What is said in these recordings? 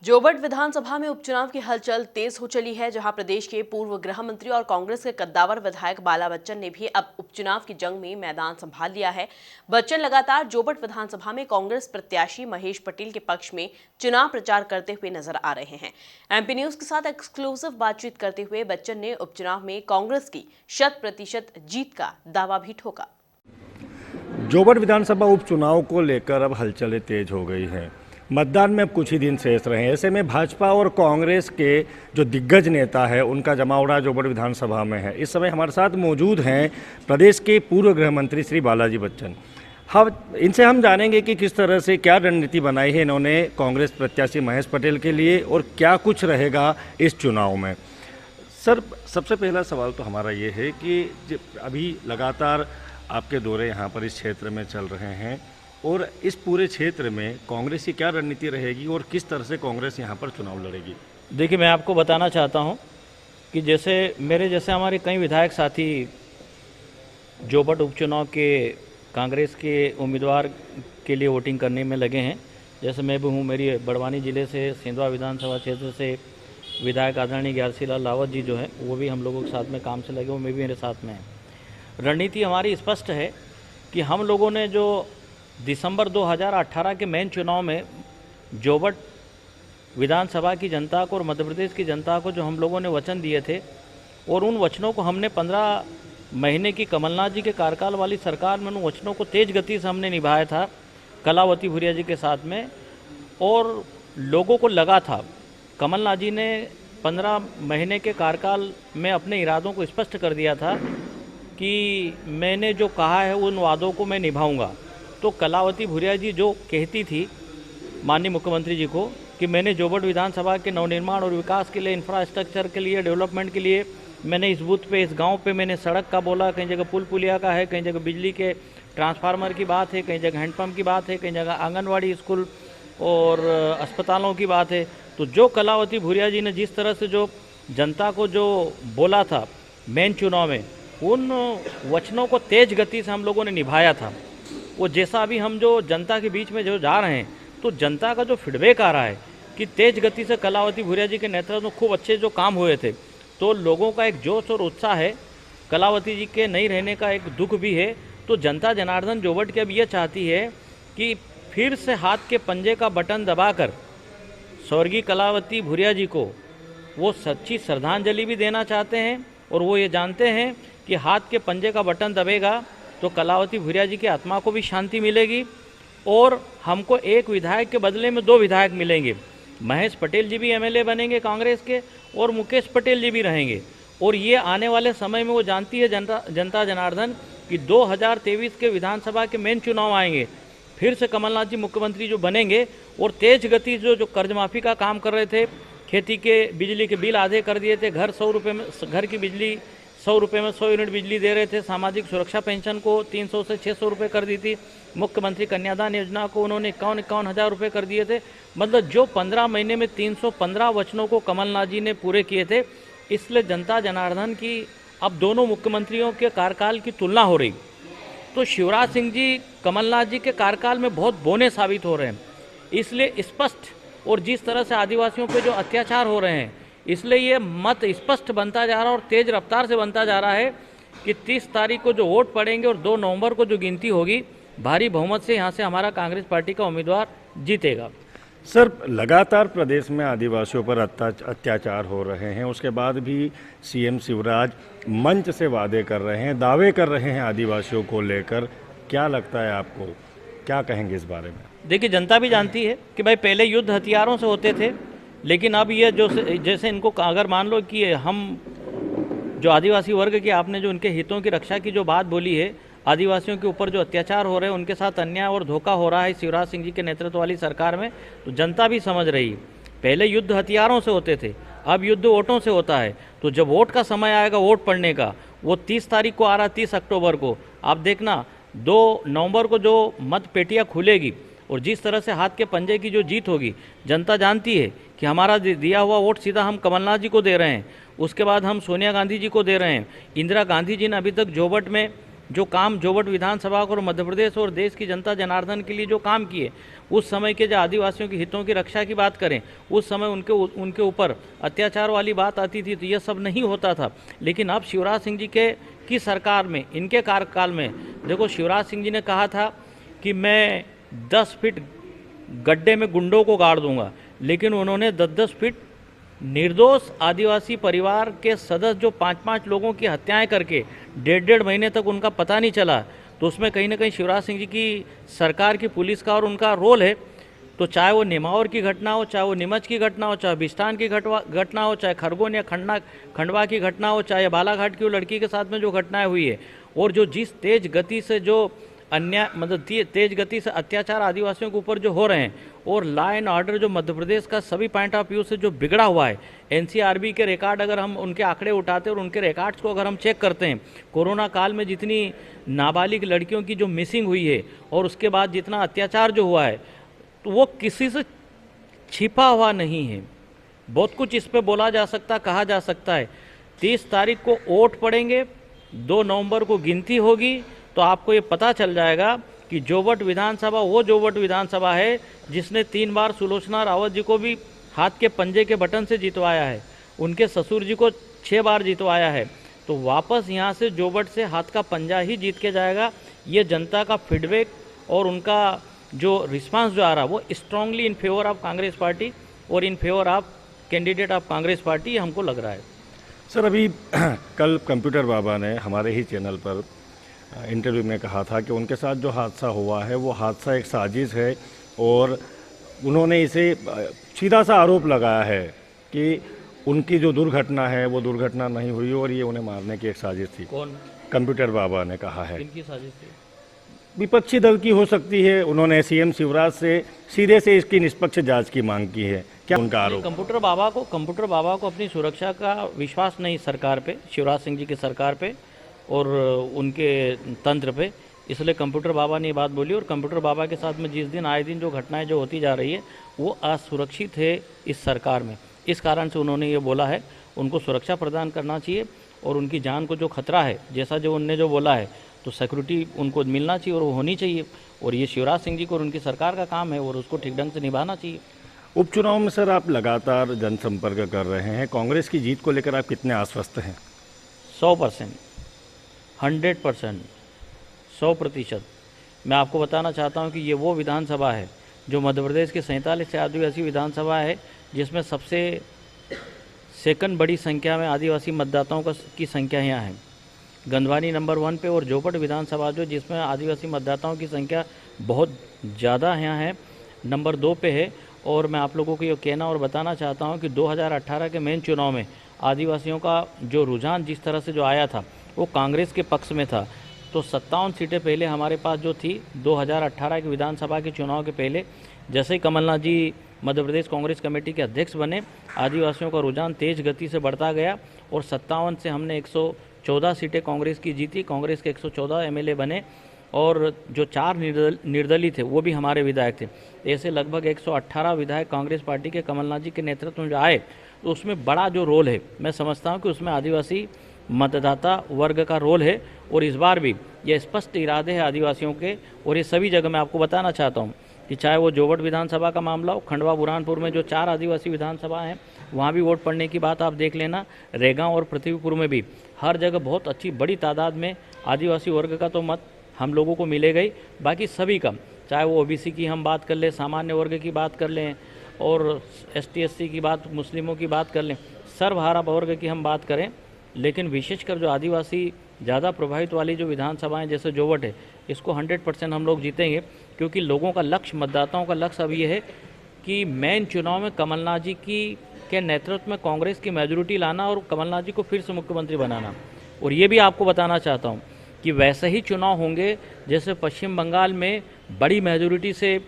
जोबट विधानसभा में उपचुनाव की हलचल तेज हो चली है, जहां प्रदेश के पूर्व गृह मंत्री और कांग्रेस के कद्दावर विधायक बाला बच्चन ने भी अब उपचुनाव की जंग में मैदान संभाल लिया है। बच्चन लगातार जोबट विधानसभा में कांग्रेस प्रत्याशी महेश पटेल के पक्ष में चुनाव प्रचार करते हुए नजर आ रहे हैं। एमपी न्यूज के साथ एक्सक्लूसिव बातचीत करते हुए बच्चन ने उपचुनाव में कांग्रेस की 100% जीत का दावा भी ठोका। जोबट विधानसभा उपचुनाव को लेकर अब हलचलें तेज हो गई हैं। मतदान में अब कुछ ही दिन शेष रहे हैं। ऐसे में भाजपा और कांग्रेस के जो दिग्गज नेता है उनका जमावड़ा जोबट विधानसभा में है। इस समय हमारे साथ मौजूद हैं प्रदेश के पूर्व गृह मंत्री श्री बालाजी बच्चन। इनसे हम जानेंगे कि किस तरह से क्या रणनीति बनाई है इन्होंने कांग्रेस प्रत्याशी महेश पटेल के लिए और क्या कुछ रहेगा इस चुनाव में। सर, सबसे पहला सवाल तो हमारा ये है कि अभी लगातार आपके दौरे यहाँ पर इस क्षेत्र में चल रहे हैं और इस पूरे क्षेत्र में कांग्रेस की क्या रणनीति रहेगी और किस तरह से कांग्रेस यहाँ पर चुनाव लड़ेगी? देखिए, मैं आपको बताना चाहता हूँ कि जैसे मेरे जैसे हमारे कई विधायक साथी जोबट उपचुनाव के कांग्रेस के उम्मीदवार के लिए वोटिंग करने में लगे हैं। जैसे मैं भी हूँ, मेरी बड़वानी ज़िले से सिंधवा विधानसभा क्षेत्र से विधायक आदरणीय ग्यारसीलाल रावत जी जो हैं वो भी हम लोगों के साथ में काम से लगे, वो मैं भी मेरे साथ में हैं। रणनीति हमारी स्पष्ट है कि हम लोगों ने जो दिसंबर 2018 के मेन चुनाव में जोबट विधानसभा की जनता को और मध्य प्रदेश की जनता को जो हम लोगों ने वचन दिए थे और उन वचनों को हमने 15 महीने की कमलनाथ जी के कार्यकाल वाली सरकार में उन वचनों को तेज गति से हमने निभाया था कलावती भूरिया जी के साथ में। और लोगों को लगा था कमलनाथ जी ने 15 महीने के कार्यकाल में अपने इरादों को स्पष्ट कर दिया था कि मैंने जो कहा है उन वादों को मैं निभाऊंगा। तो कलावती भूरिया जी जो कहती थी माननीय मुख्यमंत्री जी को कि मैंने जोबट विधानसभा के नवनिर्माण और विकास के लिए, इंफ्रास्ट्रक्चर के लिए, डेवलपमेंट के लिए मैंने इस बूथ पे, इस गांव पे मैंने सड़क का बोला, कहीं जगह पुल पुलिया का है, कहीं जगह बिजली के ट्रांसफार्मर की बात है, कहीं जगह हैंडपम्प की बात है, कहीं जगह आंगनवाड़ी, स्कूल और अस्पतालों की बात है। तो जो कलावती भूरिया जी ने जिस तरह से जो जनता को जो बोला था मेन चुनाव में, उन वचनों को तेज गति से हम लोगों ने निभाया था। वो जैसा अभी हम जो जनता के बीच में जो जा रहे हैं तो जनता का जो फीडबैक आ रहा है कि तेज गति से कलावती भूरिया जी के नेतृत्व में खूब अच्छे जो काम हुए थे, तो लोगों का एक जोश और उत्साह है। कलावती जी के नहीं रहने का एक दुख भी है। तो जनता जनार्दन जोबट के अब ये चाहती है कि फिर से हाथ के पंजे का बटन दबाकर स्वर्गीय कलावती भूरिया जी को वो सच्ची श्रद्धांजलि भी देना चाहते हैं। और वो ये जानते हैं कि हाथ के पंजे का बटन दबेगा तो कलावती भूरिया जी की आत्मा को भी शांति मिलेगी और हमको एक विधायक के बदले में 2 विधायक मिलेंगे। महेश पटेल जी भी एमएलए बनेंगे कांग्रेस के और मुकेश पटेल जी भी रहेंगे। और ये आने वाले समय में वो जानती है जनता जनार्दन कि 2023 के विधानसभा के मेन चुनाव आएंगे, फिर से कमलनाथ जी मुख्यमंत्री जो बनेंगे और तेज गति जो कर्ज माफ़ी का काम कर रहे थे, खेती के बिजली के बिल आधे कर दिए थे, घर 100 रुपये में, घर की बिजली 100 रुपये में 100 यूनिट बिजली दे रहे थे, सामाजिक सुरक्षा पेंशन को 300 से 600 रुपये कर दी थी, मुख्यमंत्री कन्यादान योजना को उन्होंने 51 हज़ार रुपये कर दिए थे। मतलब जो 15 महीने में 315 वचनों को कमलनाथ जी ने पूरे किए थे। इसलिए जनता जनार्दन की अब दोनों मुख्यमंत्रियों के कार्यकाल की तुलना हो रही तो शिवराज सिंह जी कमलनाथ जी के कार्यकाल में बहुत बोने साबित हो रहे हैं। इसलिए स्पष्ट, और जिस तरह से आदिवासियों पे जो अत्याचार हो रहे हैं, इसलिए ये मत स्पष्ट बनता जा रहा है और तेज रफ्तार से बनता जा रहा है कि 30 तारीख को जो वोट पड़ेंगे और 2 नवंबर को जो गिनती होगी, भारी बहुमत से यहाँ से हमारा कांग्रेस पार्टी का उम्मीदवार जीतेगा। सर, लगातार प्रदेश में आदिवासियों पर अत्याचार हो रहे हैं, उसके बाद भी सीएम शिवराज मंच से वादे कर रहे हैं, दावे कर रहे हैं आदिवासियों को लेकर। क्या लगता है आपको, क्या कहेंगे इस बारे में? देखिए, जनता भी जानती है कि भाई पहले युद्ध हथियारों से होते थे, लेकिन अब ये जो जैसे इनको अगर मान लो कि हम जो आदिवासी वर्ग की, आपने जो उनके हितों की रक्षा की जो बात बोली है, आदिवासियों के ऊपर जो अत्याचार हो रहे हैं, उनके साथ अन्याय और धोखा हो रहा है शिवराज सिंह जी के नेतृत्व वाली सरकार में, तो जनता भी समझ रही है। पहले युद्ध हथियारों से होते थे, अब युद्ध वोटों से होता है। तो जब वोट का समय आएगा वोट पड़ने का, वो 30 तारीख को आ रहा है, 30 अक्टूबर को, आप देखना 2 नवंबर को जो मत पेटियाँ खुलेगी और जिस तरह से हाथ के पंजे की जो जीत होगी, जनता जानती है कि हमारा दिया हुआ वोट सीधा हम कमलनाथ जी को दे रहे हैं, उसके बाद हम सोनिया गांधी जी को दे रहे हैं। इंदिरा गांधी जी ने अभी तक जोबट में जो काम जोबट विधानसभा को और मध्य प्रदेश और देश की जनता जनार्दन के लिए जो काम किए, उस समय के जो आदिवासियों के हितों की रक्षा की बात करें, उस समय उनके ऊपर अत्याचार वाली बात आती थी, तो यह सब नहीं होता था। लेकिन अब शिवराज सिंह जी की सरकार में, इनके कार्यकाल में देखो, शिवराज सिंह जी ने कहा था कि मैं 10 फीट गड्ढे में गुंडों को गाड़ दूंगा, लेकिन उन्होंने 10-10 फीट निर्दोष आदिवासी परिवार के सदस्य जो 5-5 लोगों की हत्याएं करके 1.5 महीने तक उनका पता नहीं चला, तो उसमें कहीं ना कहीं शिवराज सिंह जी की सरकार की पुलिस का और उनका रोल है। तो चाहे वो निमावर की घटना हो, चाहे वो नीमच की घटना हो, चाहे बिस्टान की घटना हो, चाहे खरगोन या खंडवा की घटना हो, चाहे बालाघाट की वो लड़की के साथ में जो घटनाएं हुई है, और जो जिस तेज गति से जो अन्याय मतलब तेज गति से अत्याचार आदिवासियों के ऊपर जो हो रहे हैं, और लॉ एंड ऑर्डर जो मध्य प्रदेश का सभी पॉइंट ऑफ व्यू से जो बिगड़ा हुआ है, एनसीआरबी के रिकॉर्ड अगर हम उनके आंकड़े उठाते हैं और उनके रिकॉर्ड्स को अगर हम चेक करते हैं, कोरोना काल में जितनी नाबालिग लड़कियों की जो मिसिंग हुई है और उसके बाद जितना अत्याचार जो हुआ है, तो वो किसी से छिपा हुआ नहीं है। बहुत कुछ इस पे बोला जा सकता, कहा जा सकता है। 30 तारीख को वोट पड़ेंगे, 2 नवंबर को गिनती होगी, तो आपको ये पता चल जाएगा कि जोबट विधानसभा वो जोबट विधानसभा है जिसने 3 बार सुलोचना रावत जी को भी हाथ के पंजे के बटन से जितवाया है, उनके ससुर जी को 6 बार जितवाया है। तो वापस यहाँ से जोबट से हाथ का पंजा ही जीत के जाएगा। ये जनता का फीडबैक और उनका जो रिस्पांस जो आ रहा है वो strongly in favour of Congress party और in favour of candidate of Congress party हमको लग रहा है। सर, अभी कल कंप्यूटर बाबा ने हमारे ही चैनल पर इंटरव्यू में कहा था कि उनके साथ जो हादसा हुआ है वो हादसा एक साजिश है, और उन्होंने इसे सीधा सा आरोप लगाया है कि उनकी जो दुर्घटना है वो दुर्घटना नहीं हुई और ये उन्हें मारने की एक साजिश थी। कौन? कंप्यूटर बाबा ने कहा है। इनकी साजिश थी? विपक्षी दल की हो सकती है। उन्होंने सीएम शिवराज से सीधे से इसकी निष्पक्ष जांच की मांग की है। क्या उनका आरोप? कंप्यूटर बाबा को अपनी सुरक्षा का विश्वास नहीं सरकार पे, शिवराज सिंह जी की सरकार पे और उनके तंत्र पे, इसलिए कंप्यूटर बाबा ने ये बात बोली। और कंप्यूटर बाबा के साथ में जिस दिन आए दिन जो घटनाएं जो होती जा रही है वो असुरक्षित है इस सरकार में, इस कारण से उन्होंने ये बोला है। उनको सुरक्षा प्रदान करना चाहिए और उनकी जान को जो खतरा है, जैसा जो उनने जो बोला है, तो सिक्योरिटी उनको मिलना चाहिए और वो होनी चाहिए। और ये शिवराज सिंह जी को और उनकी सरकार का काम है और उसको ठीक ढंग से निभाना चाहिए। उपचुनाव में सर आप लगातार जनसंपर्क कर रहे हैं, कांग्रेस की जीत को लेकर आप कितने आश्वस्त हैं? 100%, 100%, 100%। मैं आपको बताना चाहता हूं कि ये वो विधानसभा है जो मध्य प्रदेश की 47 आदिवासी विधानसभा है जिसमें सबसे सेकंड बड़ी संख्या में आदिवासी मतदाताओं की संख्या यहाँ है। गंधवानी नंबर 1 पे और जोबट विधानसभा जो जिसमें आदिवासी मतदाताओं की संख्या बहुत ज़्यादा यहाँ है, नंबर 2 पे है। और मैं आप लोगों को ये कहना और बताना चाहता हूँ कि 2018 के मेन चुनाव में आदिवासियों का जो रुझान जिस तरह से जो आया था वो कांग्रेस के पक्ष में था। तो 57 सीटें पहले हमारे पास जो थी 2018 के विधानसभा के चुनाव के पहले, जैसे ही कमलनाथ जी मध्य प्रदेश कांग्रेस कमेटी के अध्यक्ष बने, आदिवासियों का रुझान तेज गति से बढ़ता गया और 57 से हमने 114 सीटें कांग्रेस की जीती, कांग्रेस के 114 एमएलए बने और जो 4 निर्दलीय थे वो भी हमारे विधायक थे। ऐसे लगभग 118 विधायक कांग्रेस पार्टी के कमलनाथ जी के नेतृत्व में जो आए, तो उसमें बड़ा जो रोल है, मैं समझता हूँ कि उसमें आदिवासी मतदाता वर्ग का रोल है। और इस बार भी ये स्पष्ट इरादे हैं आदिवासियों के। और ये सभी जगह मैं आपको बताना चाहता हूँ कि चाहे वो जोबट विधानसभा का मामला हो, खंडवा बुरहानपुर में जो 4 आदिवासी विधानसभा हैं वहाँ भी वोट पड़ने की बात आप देख लेना। रेगांव और पृथ्वीपुर में भी हर जगह बहुत अच्छी बड़ी तादाद में आदिवासी वर्ग का तो मत हम लोगों को मिलेगा ही। बाकी सभी का, चाहे वो ओबीसी की हम बात कर लें, सामान्य वर्ग की बात कर लें और एसटी एससी की बात, मुस्लिमों की बात कर लें, सर्वहारा वर्ग की हम बात करें, लेकिन विशेषकर जो आदिवासी ज़्यादा प्रभावित वाली जो विधानसभाएं जैसे जोबट है, इसको 100% हम लोग जीतेंगे। क्योंकि लोगों का लक्ष्य, मतदाताओं का लक्ष्य अब ये है कि मेन चुनाव में कमलनाथ जी के नेतृत्व में कांग्रेस की मेजॉरिटी लाना और कमलनाथ जी को फिर से मुख्यमंत्री बनाना। और ये भी आपको बताना चाहता हूँ कि वैसे ही चुनाव होंगे जैसे पश्चिम बंगाल में बड़ी मेजॉरिटी से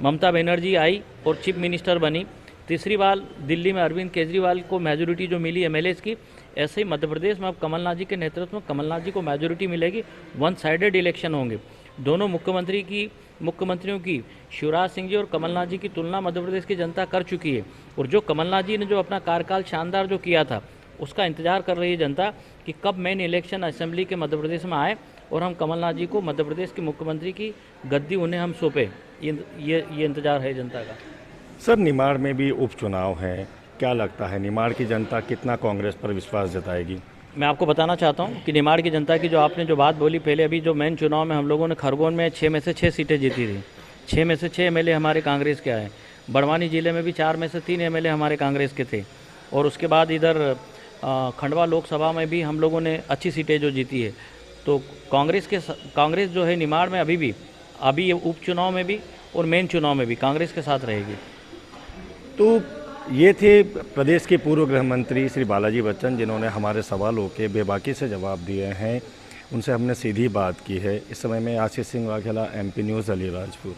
ममता बनर्जी आई और चीफ मिनिस्टर बनी, तीसरी बार दिल्ली में अरविंद केजरीवाल को मेजॉरिटी जो मिली एमएलएज की, ऐसे ही मध्य प्रदेश में अब कमलनाथ जी के नेतृत्व में कमलनाथ जी को मेजॉरिटी मिलेगी। 1 साइडेड इलेक्शन होंगे। दोनों मुख्यमंत्रियों की शिवराज सिंह जी और कमलनाथ जी की तुलना मध्य प्रदेश की जनता कर चुकी है। और जो कमलनाथ जी ने जो अपना कार्यकाल शानदार जो किया था, उसका इंतजार कर रही है जनता कि कब मेन इलेक्शन असेंबली के मध्य प्रदेश में आए और हम कमलनाथ जी को मध्य प्रदेश के मुख्यमंत्री की गद्दी उन्हें हम सौंपे। ये इंतज़ार है जनता का। सर, निमाड़ में भी उपचुनाव है, क्या लगता है निमाड़ की जनता कितना कांग्रेस पर विश्वास जताएगी? मैं आपको बताना चाहता हूं कि निमाड़ की जनता की जो आपने जो बात बोली पहले, अभी जो मेन चुनाव में हम लोगों ने खरगोन में 6 में से 6 सीटें जीती थी। 6 में से 6 एमएलए हमारे कांग्रेस के आए। बड़वानी ज़िले में भी 4 में से 3 एमएलए हमारे कांग्रेस के थे। और उसके बाद इधर खंडवा लोकसभा में भी हम लोगों ने अच्छी सीटें जो जीती है। तो कांग्रेस जो है निमाड़ में अभी ये उपचुनाव में भी और मेन चुनाव में भी कांग्रेस के साथ रहेगी। तो ये थे प्रदेश के पूर्व गृह मंत्री श्री बालाजी बच्चन, जिन्होंने हमारे सवालों के बेबाकी से जवाब दिए हैं। उनसे हमने सीधी बात की है। इस समय में आशीष सिंह वाघेला, MP न्यूज़, अलीराजपुर।